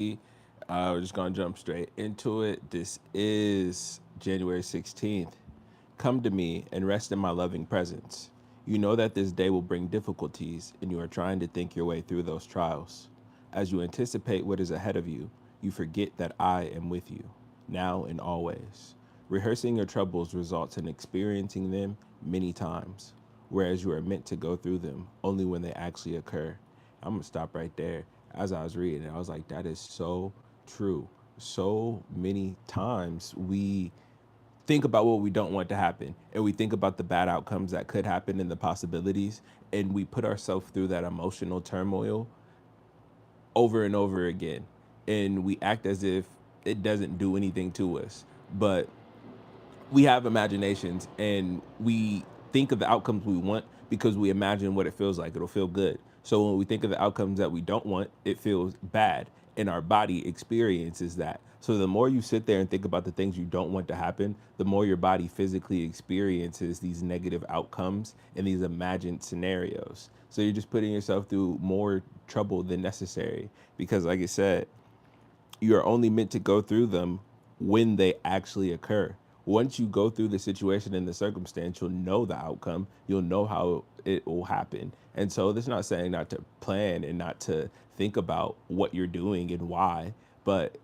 We're just gonna jump straight into it. This is January 16th. Come to me and rest in my loving presence. You know that this day will bring difficulties, and you are trying to think your way through those trials. As you anticipate what is ahead of you, you forget that I am with you, now and always. Rehearsing your troubles results in experiencing them many times, whereas you are meant to go through them only when they actually occur. I'm gonna stop right there. As I was reading it, I was like, that is so true. So many times we think about what we don't want to happen, and we think about the bad outcomes that could happen and the possibilities, and we put ourselves through that emotional turmoil over and over again, and we act as if it doesn't do anything to us. But we have imaginations, and we think of the outcomes we want because we imagine what it feels like. It'll feel good. So when we think of the outcomes that we don't want, it feels bad, and our body experiences that. So the more you sit there and think about the things you don't want to happen, the more your body physically experiences these negative outcomes and these imagined scenarios. So you're just putting yourself through more trouble than necessary because, like I said, you are only meant to go through them when they actually occur. Once you go through the situation and the circumstance, you'll know the outcome. You'll know how it will happen. And so this is not saying not to plan and not to think about what you're doing and why, but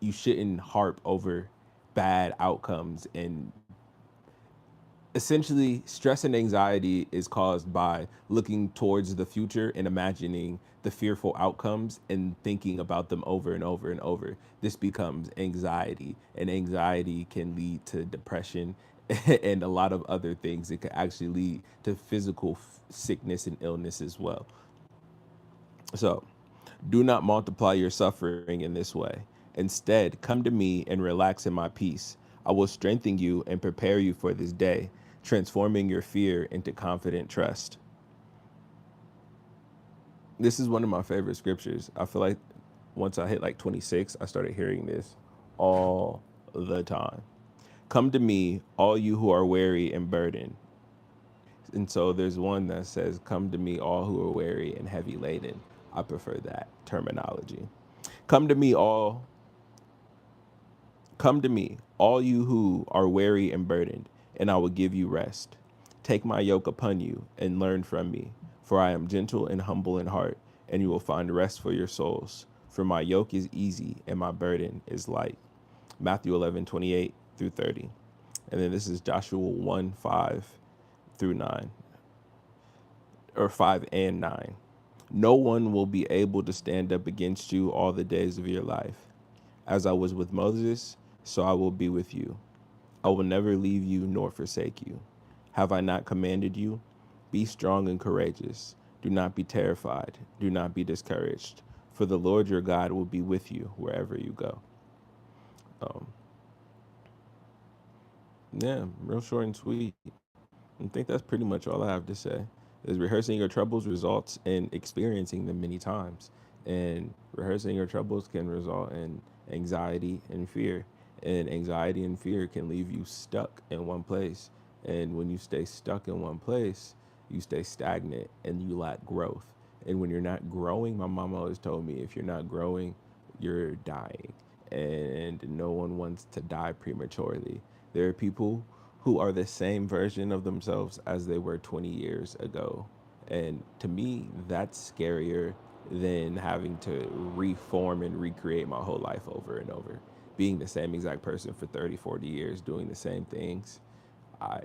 you shouldn't harp over bad outcomes. And essentially, stress and anxiety is caused by looking towards the future and imagining the fearful outcomes and thinking about them over and over and over. This becomes anxiety, and anxiety can lead to depression and a lot of other things. It can actually lead to physical sickness and illness as well. So, do not multiply your suffering in this way. Instead, come to me and relax in my peace. I will strengthen you and prepare you for this day, transforming your fear into confident trust. This is one of my favorite scriptures. I feel like once I hit like 26, I started hearing this all the time. Come to me, all you who are weary and burdened. And so there's one that says, come to me, all who are weary and heavy laden. I prefer that terminology. Come to me, all Come to me, all you who are weary and burdened, and I will give you rest. Take my yoke upon you and learn from me, for I am gentle and humble in heart, and you will find rest for your souls. For my yoke is easy and my burden is light. Matthew 11:28 through 30. And then this is Joshua 1:5 through 9, or 5 and 9. No one will be able to stand up against you all the days of your life. As I was with Moses, so I will be with you. I will never leave you nor forsake you. Have I not commanded you? Be strong and courageous. Do not be terrified. Do not be discouraged. For the Lord your God will be with you wherever you go. Um, yeah, real short and sweet. I think that's pretty much all I have to say. Is rehearsing your troubles results in experiencing them many times. And rehearsing your troubles can result in anxiety and fear. And anxiety and fear can leave you stuck in one place. And when you stay stuck in one place, you stay stagnant and you lack growth. And when you're not growing, my mom always told me, if you're not growing, you're dying. And no one wants to die prematurely. There are people who are the same version of themselves as they were 20 years ago. And to me, that's scarier than having to reform and recreate my whole life over and over. Being the same exact person for 30, 40 years, doing the same things. I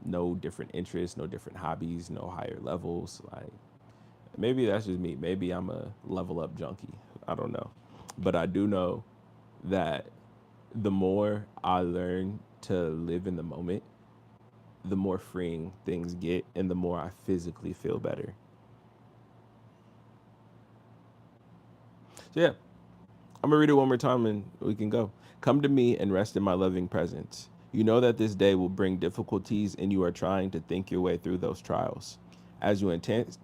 No different interests, no different hobbies, no higher levels. Like, maybe that's just me. Maybe I'm a level up junkie. I don't know. But I do know that the more I learn to live in the moment, the more freeing things get and the more I physically feel better. So, yeah, I'm going to read it one more time and we can go. Come to me and rest in my loving presence. You know that this day will bring difficulties and you are trying to think your way through those trials. As you, intent,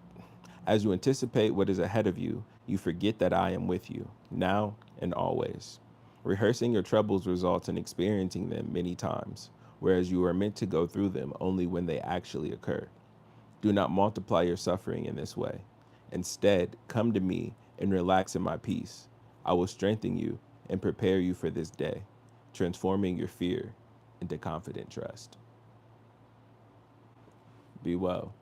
as you anticipate what is ahead of you, you forget that I am with you, now and always. Rehearsing your troubles results in experiencing them many times, whereas you are meant to go through them only when they actually occur. Do not multiply your suffering in this way. Instead, come to me and relax in my peace. I will strengthen you and prepare you for this day, transforming your fear into confident trust. Be well.